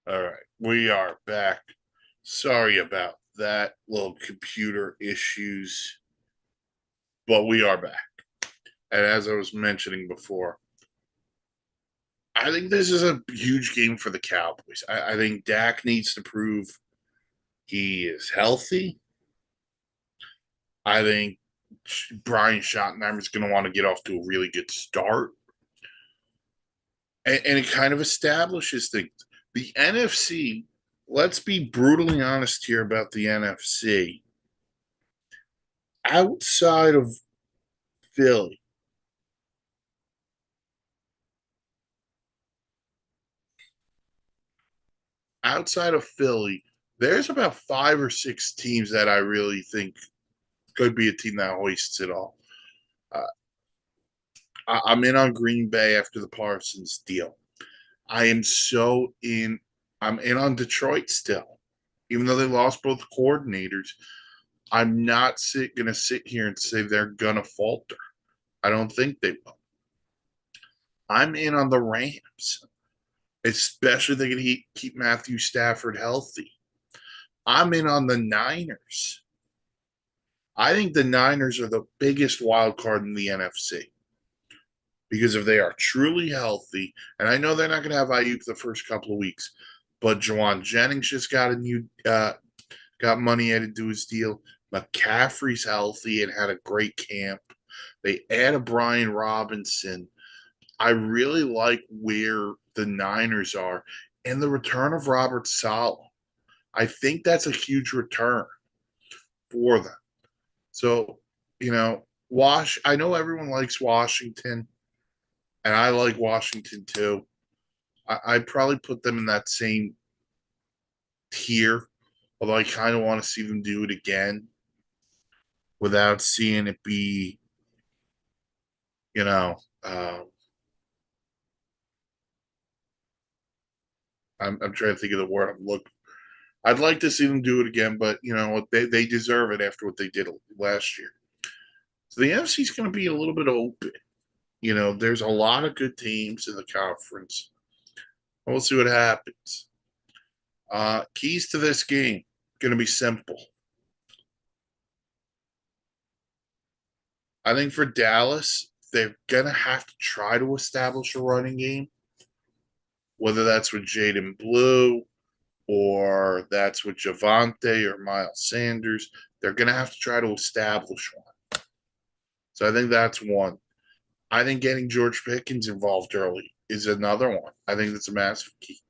All right, we are back. Sorry about that little computer issues, but we are back. And as I was mentioning before, I think this is a huge game for the Cowboys. I think Dak needs to prove he is healthy. I think Brian Schottenheimer is going to want to get off to a really good start. And it kind of establishes things. The NFC, let's be brutally honest here about the NFC. Outside of Philly, outside of Philly, there's about five or six teams that I really think could be a team that hoists it all. Uh, I'm in on Green Bay after the Parsons deal. I am so in. I'm in on Detroit still, even though they lost both coordinators. I'm not going to sit here and say they're going to falter. I don't think they will. I'm in on the Rams, especially if they can keep Matthew Stafford healthy. I'm in on the Niners. I think the Niners are the biggest wild card in the NFC because if they are truly healthy, and I know they're not going to have Ayuk the first couple of weeks, but Jawan Jennings just got a new got money added to his deal. McCaffrey's healthy and had a great camp. They added Brian Robinson. I really like where the Niners are and the return of Robert Saleh. I think that's a huge return for them. So, I know everyone likes Washington, and I like Washington too. I'd probably put them in that same tier, although I kind of want to see them do it again without seeing it be, you know, uh, I'm trying to think of the word I'm looking. I'd like to see them do it again, but they deserve it after what they did last year. So the NFC is going to be a little bit open. There's a lot of good teams in the conference. We'll see what happens. Keys to this game going to be simple. I think for Dallas, they're going to have to try to establish a running game, whether that's with Jaden Blue or that's with Javante or Miles Sanders. They're going to have to try to establish one. So I think that's one. I think getting George Pickens involved early is another one. I think that's a massive key.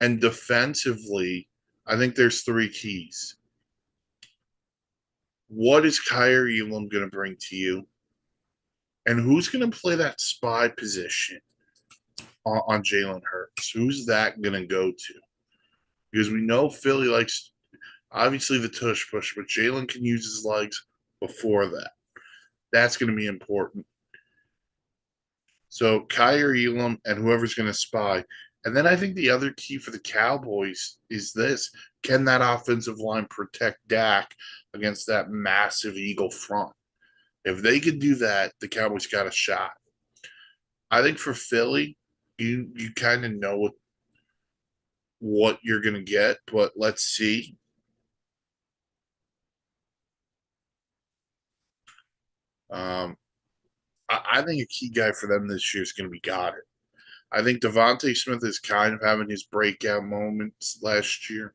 And defensively, I think there's three keys. What is Kyer Elam going to bring to you? And who's going to play that spy position on Jalen Hurts? Who's that going to go to? Because we know Philly likes, obviously, the tush push, but Jalen can use his legs before that. That's going to be important. So Kyer Elam and whoever's going to spy. And then I think the other key for the Cowboys is this: can that offensive line protect Dak against that massive Eagle front? If they could do that, the Cowboys got a shot. I think for Philly, you kind of know what you're going to get, but let's see. Um, I think a key guy for them this year is going to be Goddard. I think Devontae Smith is kind of having his breakout moments last year.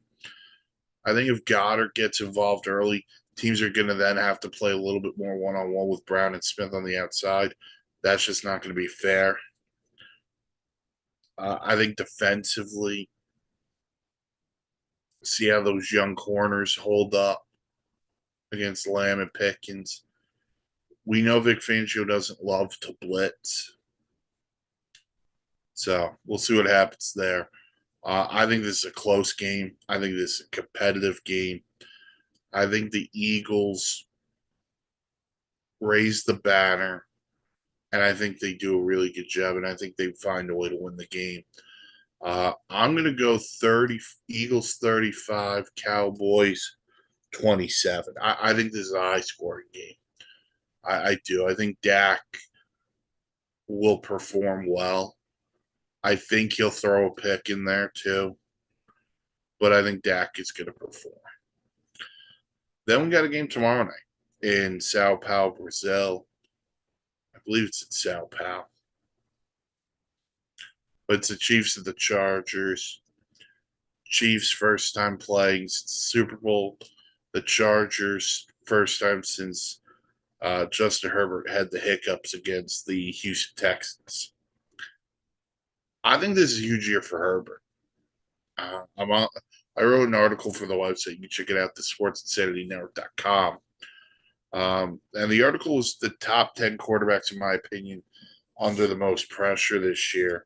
I think if Goddard gets involved early, teams are going to then have to play a little bit more one on one with Brown and Smith on the outside. That's just not going to be fair. I think defensively, see how those young corners hold up against Lamb and Pickens. We know Vic Fangio doesn't love to blitz. So we'll see what happens there. I think this is a close game. I think this is a competitive game. I think the Eagles raise the banner, and I think they do a really good job, and I think they find a way to win the game. I'm going to go 30, Eagles 35, Cowboys 27. I think this is a high scoring game. I do. I think Dak will perform well. I think he'll throw a pick in there too, but I think Dak is going to perform. Then we got a game tomorrow night in Sao Paulo, Brazil. I believe it's in Sao Paulo. But it's the Chiefs and the Chargers. Chiefs first time playing Super Bowl. The Chargers first time since Justin Herbert had the hiccups against the Houston Texans. I think this is a huge year for Herbert. I wrote an article for the website. You can check it out, the sportsinsanitynetwork.com. And the article was the top 10 quarterbacks, in my opinion, under the most pressure this year.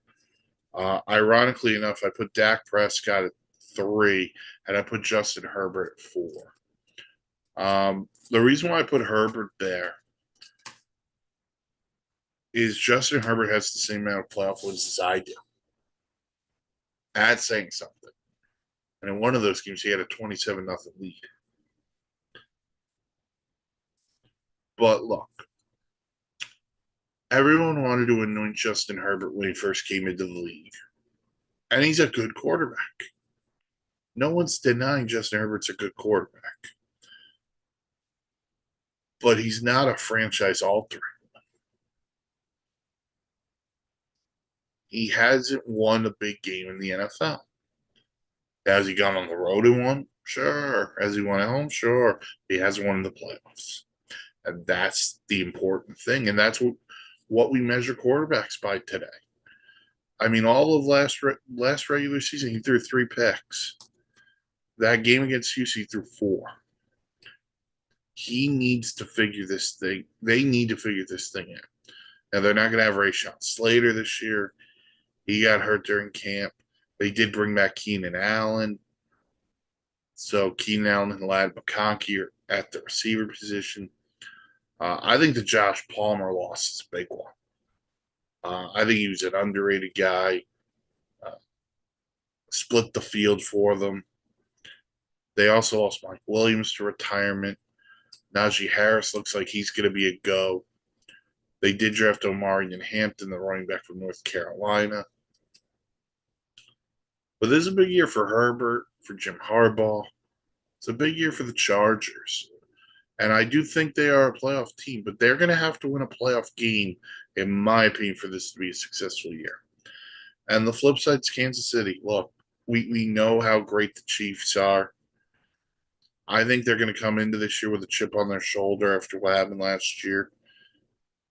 Ironically enough, I put Dak Prescott at 3, and I put Justin Herbert at 4. The reason why I put Herbert there is Justin Herbert has the same amount of playoff wins as I do. That's saying something. And in one of those games, he had a 27-0 lead. But look, everyone wanted to anoint Justin Herbert when he first came into the league. And he's a good quarterback. No one's denying Justin Herbert's a good quarterback. But he's not a franchise altering. He hasn't won a big game in the NFL. Has he gone on the road and won? Sure. Has he won at home? Sure. He hasn't won in the playoffs. And that's the important thing. And that's what we measure quarterbacks by today. I mean, all of last regular season, he threw 3 picks. That game against Houston, he threw 4. He needs to figure this thing. They need to figure this thing out. Now, they're not going to have Rashawn Slater this year. He got hurt during camp. They did bring back Keenan Allen. So Keenan Allen and Ladd McConkey are at the receiver position. I think the Josh Palmer loss is a big one. I think he was an underrated guy. Split the field for them. They also lost Mike Williams to retirement. Najee Harris looks like he's going to be a go. They did draft Omarion Hampton, the running back from North Carolina. But this is a big year for Herbert, for Jim Harbaugh. It's a big year for the Chargers. And I do think they are a playoff team, but they're going to have to win a playoff game, in my opinion, for this to be a successful year. And the flip side is Kansas City. Look, we know how great the Chiefs are. I think they're going to come into this year with a chip on their shoulder after what happened last year.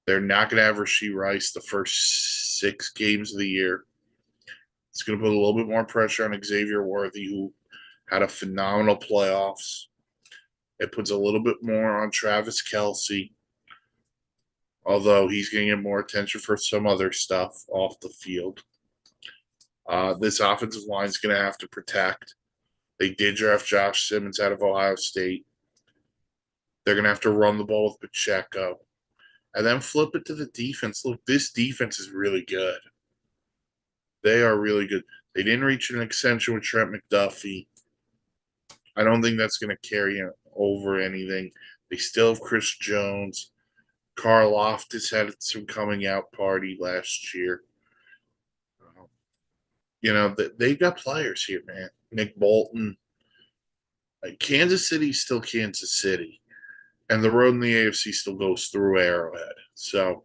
They're not going to have Rashee Rice the first 6 games of the year. It's going to put a little bit more pressure on Xavier Worthy, who had a phenomenal playoffs. It puts a little bit more on Travis Kelce, although he's going to get more attention for some other stuff off the field. This offensive line is going to have to protect. They did draft Josh Simmons out of Ohio State. They're going to have to run the ball with Pacheco. And then flip it to the defense. Look, this defense is really good. They are really good. They didn't reach an extension with Trent McDuffie. I don't think that's going to carry over anything. They still have Chris Jones. Carl Loftus had some coming out party last year. They've got players here, man. Nick Bolton. Kansas City's still Kansas City. And the road in the AFC still goes through Arrowhead. So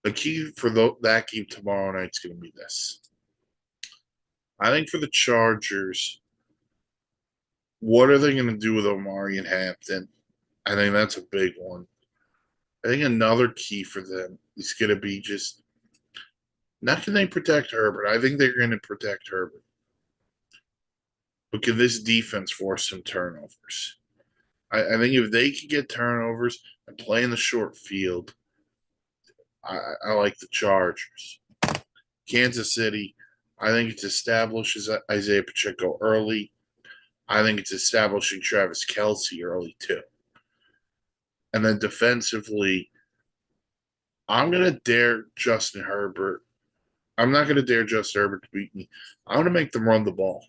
the key for that game tomorrow night is going to be this. I think for the Chargers, what are they going to do with Omarion Hampton? I think that's a big one. I think another key for them is going to be just not can they protect Herbert. I think they're going to protect Herbert. But can this defense force some turnovers? I think if they can get turnovers and play in the short field, I like the Chargers. Kansas City, I think it's establishes Isaiah Pacheco early. I think it's establishing Travis Kelce early too. And then defensively, I'm going to dare Justin Herbert. I'm not going to dare Justin Herbert to beat me. I'm going to make them run the ball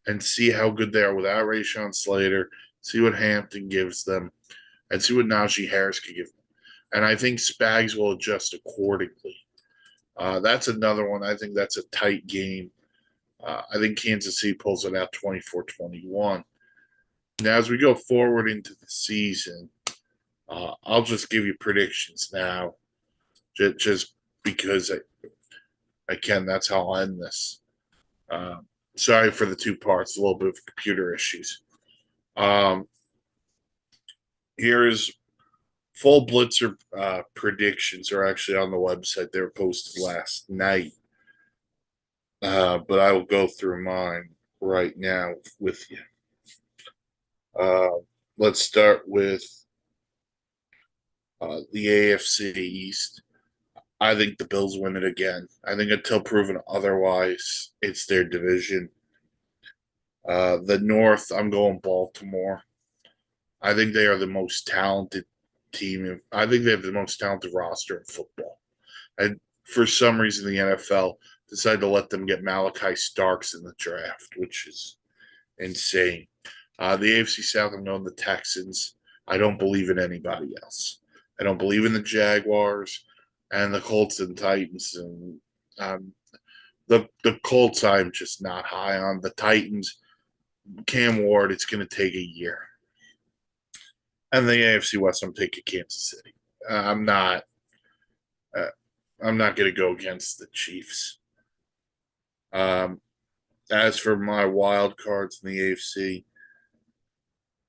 and see how good they are without Rashawn Slater, see what Hampton gives them, and see what Najee Harris can give them. And I think Spags will adjust accordingly. That's another one. I think that's a tight game. I think Kansas City pulls it out 24-21. Now, as we go forward into the season, I'll just give you predictions now, just because I can. That's how I'll end this. Uh, Sorry for the two parts, a little bit of computer issues. Um, Here's full Blitzer predictions are actually on the website. They were posted last night, but I will go through mine right now with you. Uh, let's start with the AFC East. I think the Bills win it again. I think until proven otherwise, it's their division. The North, I'm going Baltimore. I think they are the most talented team. I think they have the most talented roster in football. And for some reason, the NFL decided to let them get Malachi Starks in the draft, which is insane. The AFC South, I'm going the Texans. I don't believe in anybody else. I don't believe in the Jaguars and the Colts and Titans. And the Colts, I'm just not high on. The Titans, Cam Ward, it's going to take a year. And the AFC West, I'm taking Kansas City. I'm not. Uh, I'm not going to go against the Chiefs. Um, as for my wild cards in the AFC,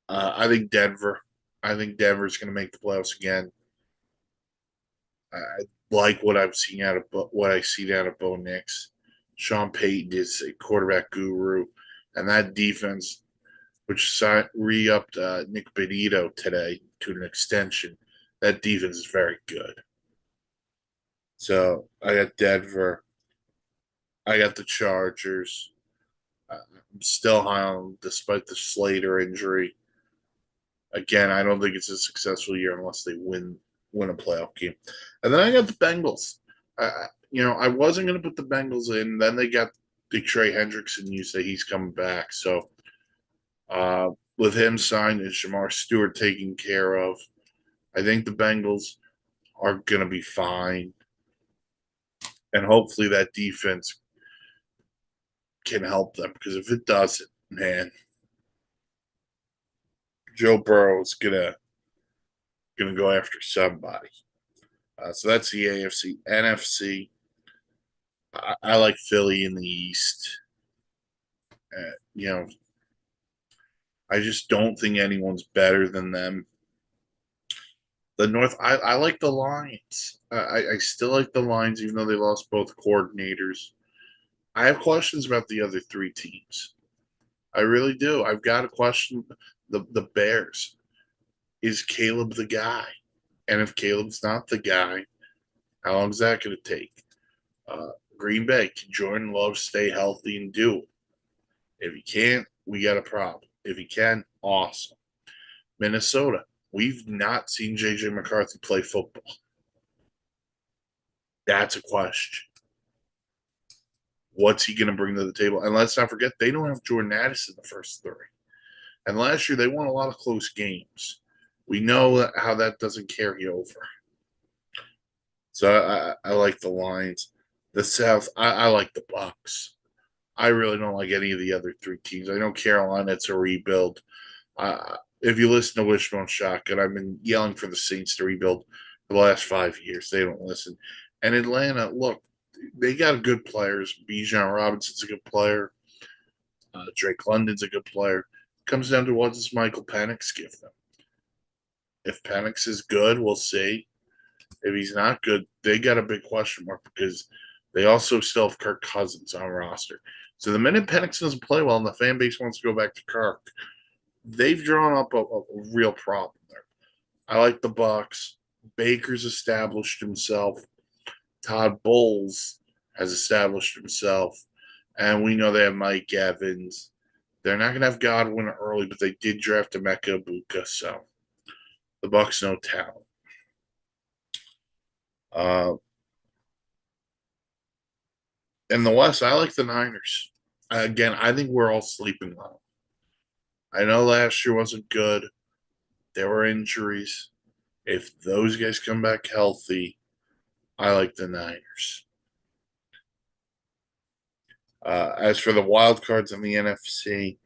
I think Denver. I think Denver's going to make the playoffs again. I like what I've seen out of what I see out of Bo Nix. Sean Payton is a quarterback guru, and that defense, which re-upped Nick Benito today to an extension, that defense is very good. So I got Denver. I got the Chargers. I'm still high on them despite the Slater injury. Again, I don't think it's a successful year unless they win a playoff game. And then I got the Bengals. I wasn't going to put the Bengals in. Then they got the Trey Hendrickson news that he's coming back. So with him signed and Jamar Stewart taken care of, I think the Bengals are going to be fine. And hopefully that defense can help them, because if it doesn't, man, Joe Burrow is gonna go after somebody. So that's the AFC. NFC, I like Philly in the East. You know, I just don't think anyone's better than them. The North, I like the Lions. I still like the Lions, even though they lost both coordinators. I have questions about the other three teams. I really do. I've got a question. The Bears. Is Caleb the guy? And if Caleb's not the guy, how long is that going to take? Green Bay, can Jordan Love stay healthy and do it? If he can't, we got a problem. If he can, awesome. Minnesota, we've not seen J.J. McCarthy play football. That's a question. What's he going to bring to the table? And let's not forget, they don't have Jordan Addison the first three. And last year, they won a lot of close games. We know how that doesn't carry over. So I like the Lions. The South, I like the Bucks. I really don't like any of the other three teams. I know Carolina, it's a rebuild. If you listen to Wishbone Shotgun, I've been yelling for the Saints to rebuild for the last 5 years. They don't listen. And Atlanta, look, they got good players. Bijan Robinson's a good player. Drake London's a good player. Comes down to what does Michael Penix give them? If Penix is good, we'll see. If he's not good, they got a big question mark because they also still have Kirk Cousins on roster. So the minute Penix doesn't play well and the fan base wants to go back to Kirk, they've drawn up a real problem there. I like the Bucks. Baker's established himself. Todd Bowles has established himself. And we know they have Mike Evans. They're not going to have Godwin early, but they did draft Emeka Egbuka, so the Bucks no talent. In the West, I like the Niners. Again, I think we're all sleeping on them. I know last year wasn't good. There were injuries. If those guys come back healthy, I like the Niners. As for the wild cards in the NFC,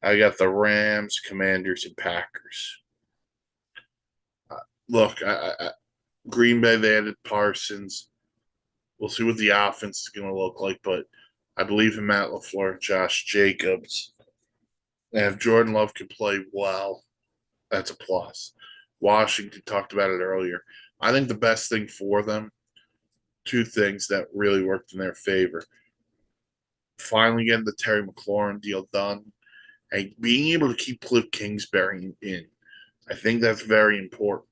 I got the Rams, Commanders, and Packers. Uh, Look, Green Bay, they added Parsons. We'll see what the offense is going to look like, but I believe in Matt LaFleur, Josh Jacobs. And if Jordan Love can play well, that's a plus. Washington talked about it earlier. I think the best thing for them, two things that really worked in their favor. Finally getting the Terry McLaurin deal done and being able to keep Cliff Kingsbury in. I think that's very important.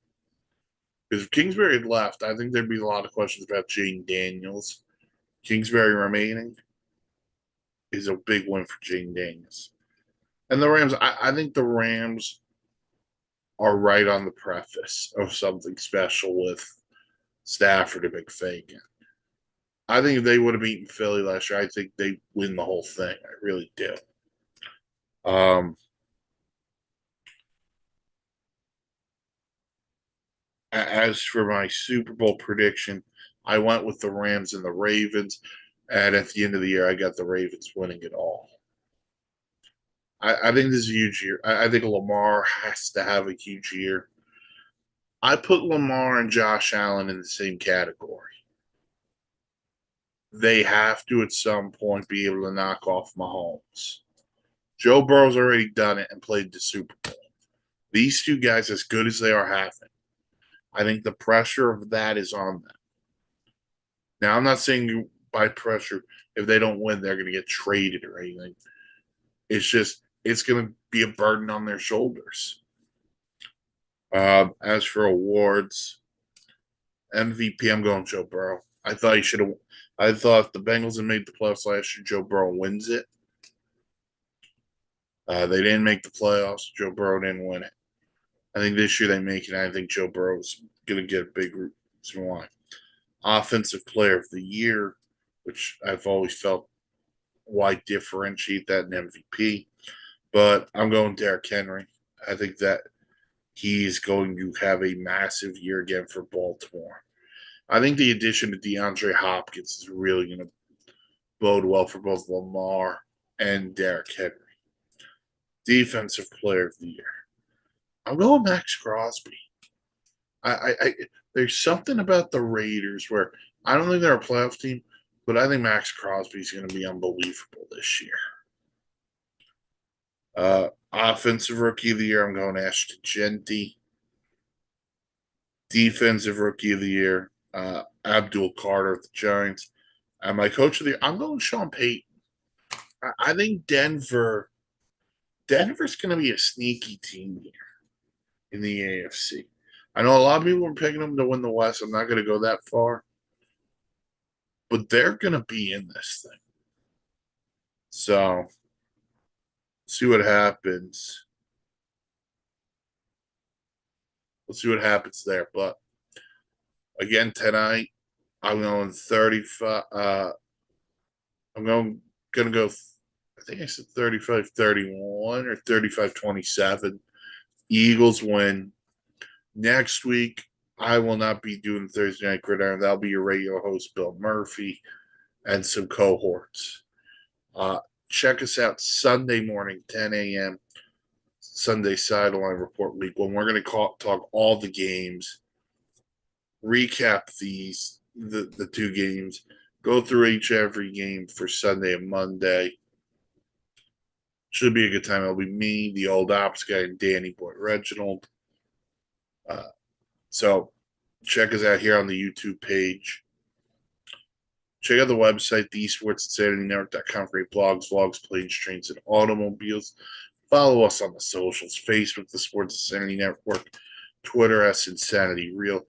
Because if Kingsbury had left, I think there'd be a lot of questions about Jane Daniels. Kingsbury remaining is a big win for Jane Daniels. And the Rams, I think the Rams are right on the preface of something special with Stafford and McFagan. I think if they would have beaten Philly last year, I think they win the whole thing. I really do. Um, as for my Super Bowl prediction, I went with the Rams and the Ravens. And at the end of the year, I got the Ravens winning it all. I think this is a huge year. I think Lamar has to have a huge year. I put Lamar and Josh Allen in the same category. They have to at some point be able to knock off Mahomes. Joe Burrow's already done it and played the Super Bowl. These two guys, as good as they are having, I think the pressure of that is on them. Now, I'm not saying by pressure, if they don't win, they're going to get traded or anything. It's just, it's going to be a burden on their shoulders. As for awards, MVP, I'm going Joe Burrow. I thought he should have. I thought if the Bengals had made the playoffs last year, Joe Burrow wins it. They didn't make the playoffs. Joe Burrow didn't win it. I think this year they make it. I think Joe Burrow's going to get a big reason why. Offensive Player of the Year, which I've always felt why differentiate that in MVP. But I'm going Derrick Henry. I think that he's going to have a massive year again for Baltimore. I think the addition of DeAndre Hopkins is really going to bode well for both Lamar and Derrick Henry. Defensive Player of the Year. I'm going Max Crosby. I there's something about the Raiders where I don't think they're a playoff team, but I think Max Crosby is going to be unbelievable this year. Offensive Rookie of the Year, I'm going Ashton Genty. Defensive Rookie of the Year, Abdul Carter of the Giants. And my Coach of the Year, I'm going Sean Payton. I think Denver's going to be a sneaky team here in the AFC. I know a lot of people are picking them to win the West. I'm not going to go that far. But they're going to be in this thing. So, see what happens. We'll see what happens there. But again, tonight, I'm going 35. I'm going to go, I think I said 35-31 or 35-27. Eagles win. Next week, I will not be doing Thursday Night Gridiron. That'll be your radio host, Bill Murphy, and some cohorts. Check us out Sunday morning, 10 a.m., Sunday Sideline Report Week, when we're going to talk all the games, recap the two games, go through every game for Sunday and Monday. Should be a good time. It'll be me, the old ops guy, and Danny Boy Reginald. So check us out here on the YouTube page. Check out the website, thesportsinsanitynetwork.com, for great blogs, vlogs, planes, trains, and automobiles. Follow us on the socials, Facebook, the Sports Insanity Network, Twitter, Insanity Real.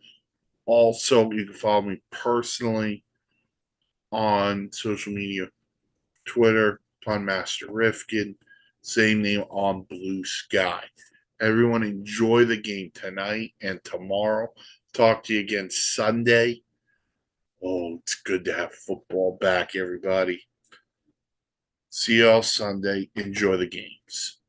Also, you can follow me personally on social media, Twitter, Punmaster Rifkin, same name on Blue Sky. Everyone enjoy the game tonight and tomorrow. Talk to you again Sunday. Oh, it's good to have football back, everybody. See y'all Sunday. Enjoy the games.